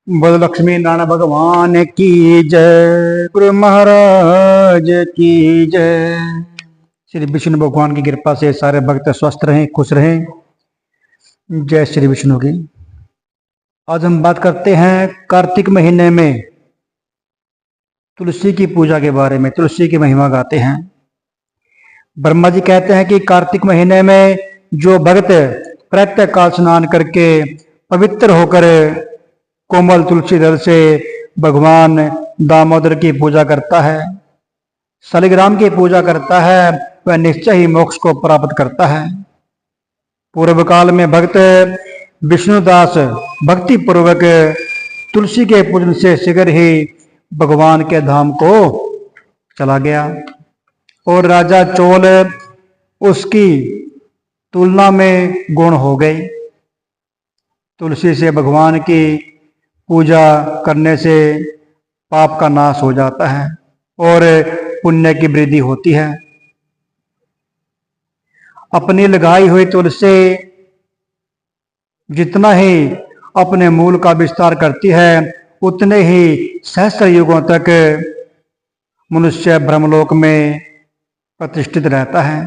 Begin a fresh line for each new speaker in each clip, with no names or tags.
बोल लक्ष्मी नारायण भगवान की जय, गुरु महाराज की जय। श्री विष्णु भगवान की कृपा से सारे भक्त स्वस्थ रहें, खुश रहें। जय श्री विष्णु की। आज हम बात करते हैं कार्तिक महीने में तुलसी की पूजा के बारे में। तुलसी की महिमा गाते हैं। ब्रह्मा जी कहते हैं कि कार्तिक महीने में जो भक्त प्रातः काल स्नान करके पवित्र होकर कोमल तुलसी दल से भगवान दामोदर की पूजा करता है, शालिग्राम की पूजा करता है, वह निश्चय ही मोक्ष को प्राप्त करता है। पूर्व काल में भक्त विष्णुदास भक्ति पूर्वक तुलसी के पूजन से शीघ्र ही भगवान के धाम को चला गया और राजा चोल उसकी तुलना में गुण हो गई। तुलसी से भगवान की पूजा करने से पाप का नाश हो जाता है और पुण्य की वृद्धि होती है। अपनी लगाई हुई तुलसी जितना ही अपने मूल का विस्तार करती है, उतने ही सहस्त्र युगों तक मनुष्य ब्रह्मलोक में प्रतिष्ठित रहता है।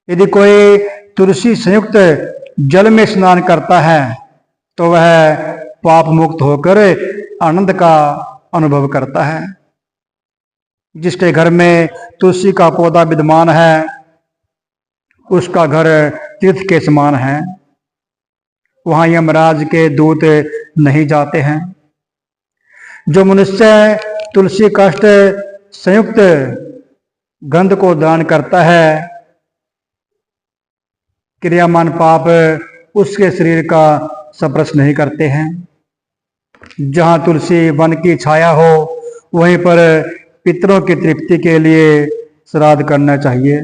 यदि कोई तुलसी संयुक्त जल में स्नान करता है तो वह पाप मुक्त होकर आनंद का अनुभव करता है। जिसके घर में तुलसी का पौधा विद्यमान है उसका घर तीर्थ के समान है। वहां यमराज के दूत नहीं जाते हैं। जो मनुष्य तुलसी काष्ठ संयुक्त गंध को दान करता है, क्रियामान पाप उसके शरीर का स्पर्श नहीं करते हैं। जहां तुलसी वन की छाया हो वहीं पर पितरों की तृप्ति के लिए श्राद्ध करना चाहिए।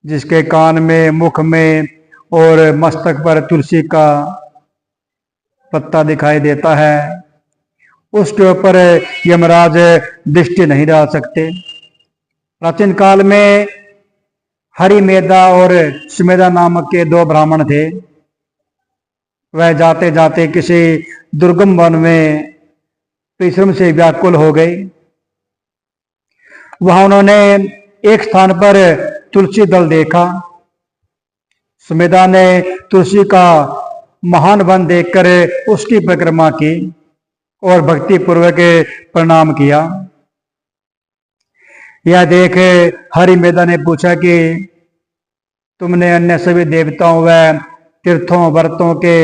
जिसके कान में, मुख में और मस्तक पर तुलसी का पत्ता दिखाई देता है उसके ऊपर यमराज दृष्टि नहीं डाल सकते। प्राचीन काल में हरिमेधा और सुमेधा नामक के दो ब्राह्मण थे। वह जाते जाते किसी दुर्गम वन में परिश्रम से व्याकुल हो गई। वहां उन्होंने एक स्थान पर तुलसी दल देखा। सुमेधा ने तुलसी का महान वन देखकर उसकी परिक्रमा की और भक्ति पूर्वक प्रणाम किया। यह देख हरिमेधा ने पूछा कि तुमने अन्य सभी देवताओं व तीर्थों व्रतों के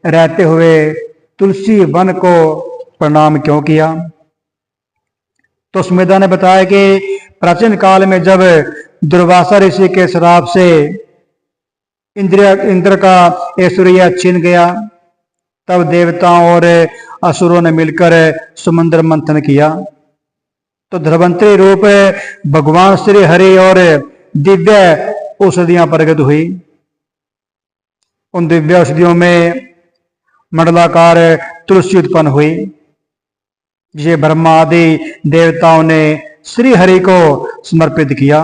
रहते हुए तुलसी वन को प्रणाम क्यों किया? तो सुमेधा ने बताया कि प्राचीन काल में जब दुर्वासा ऋषि के श्राप से इंद्र का ऐश्वर्य छीन गया, तब देवताओं और असुरों ने मिलकर समुद्र मंथन किया तो धन्वंतरी रूप भगवान श्री हरि और दिव्य औषधियां प्रकट हुई। उन दिव्य औषधियों में मंडलाकार तुलसी उत्पन्न हुई जिसे ब्रह्मा आदि देवताओं ने श्री हरि को समर्पित किया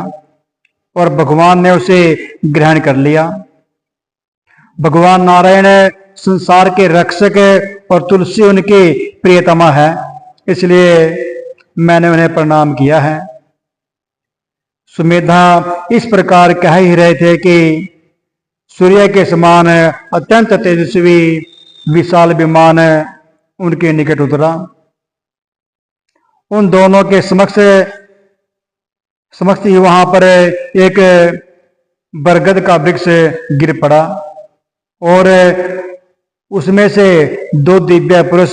और भगवान ने उसे ग्रहण कर लिया। भगवान नारायण संसार के रक्षक और तुलसी उनकी प्रियतमा है, इसलिए मैंने उन्हें प्रणाम किया है। सुमेधा इस प्रकार कह ही रहे थे कि सूर्य के समान अत्यंत तेजस्वी विशाल विमान उनके निकट उतरा। उन दोनों के समक्ष ही वहां पर एक बरगद का वृक्ष गिर पड़ा और उसमें से दो दिव्य पुरुष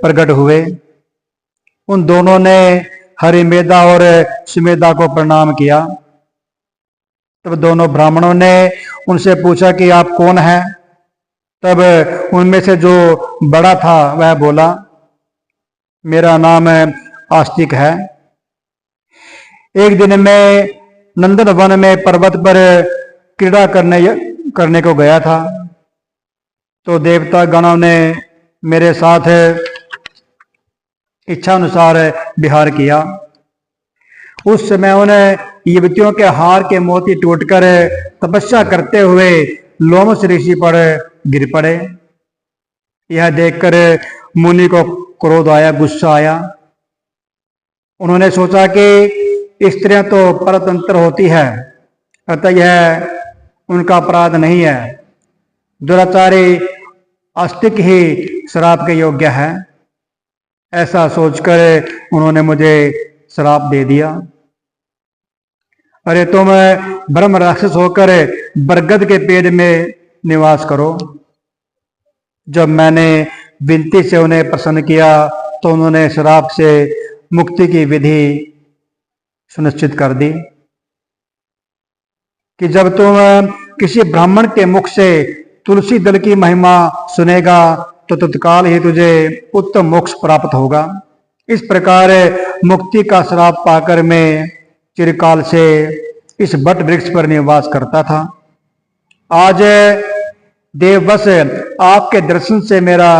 प्रकट हुए। उन दोनों ने हरिमेधा और सुमेधा को प्रणाम किया। तब दोनों ब्राह्मणों ने उनसे पूछा कि आप कौन हैं? तब उनमें से जो बड़ा था वह बोला, मेरा नाम आस्तिक है। एक दिन मैं नंदन वन में पर्वत पर क्रीड़ा करने को गया था तो देवता गणों ने मेरे साथ इच्छा अनुसार विहार किया। उस समय उन युवतियों के हार के मोती टूटकर तपस्या करते हुए लोमस ऋषि पर गिर पड़े। यह देखकर मुनि को क्रोध आया, गुस्सा आया। उन्होंने सोचा कि स्त्रियां तो परतंत्र होती है, अतः यह उनका अपराध नहीं है, दुराचारी आस्तिक ही श्राप के योग्य है। ऐसा सोचकर उन्होंने मुझे श्राप दे दिया। अरे तुम ब्रह्म राक्षस होकर बरगद के पेड़ में निवास करो। जब मैंने विनती से उन्हें प्रसन्न किया तो उन्होंने श्राप से मुक्ति की विधि सुनिश्चित कर दी कि जब तुम किसी ब्राह्मण के मुख से तुलसी दल की महिमा सुनेगा तो तत्काल ही तुझे उत्तम मोक्ष प्राप्त होगा। इस प्रकार मुक्ति का श्राप पाकर मैं चिरकाल से इस बट वृक्ष पर निवास करता था। आज देववश आपके दर्शन से मेरा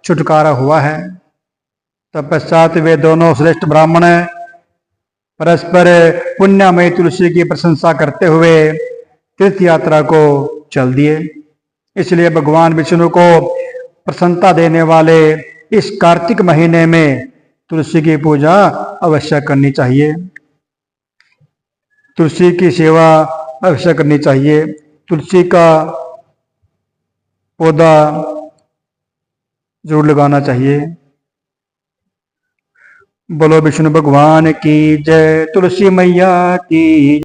छुटकारा हुआ है। तत्पश्चात वे दोनों श्रेष्ठ ब्राह्मण परस्पर पुण्यमयी तुलसी की प्रशंसा करते हुए तीर्थ यात्रा को चल दिए। इसलिए भगवान विष्णु को प्रसन्नता देने वाले इस कार्तिक महीने में तुलसी की पूजा अवश्य करनी चाहिए, तुलसी की सेवा अवश्य करनी चाहिए, तुलसी का पौधा जरूर लगाना चाहिए। बोलो विष्णु भगवान की जय, तुलसी मैया की।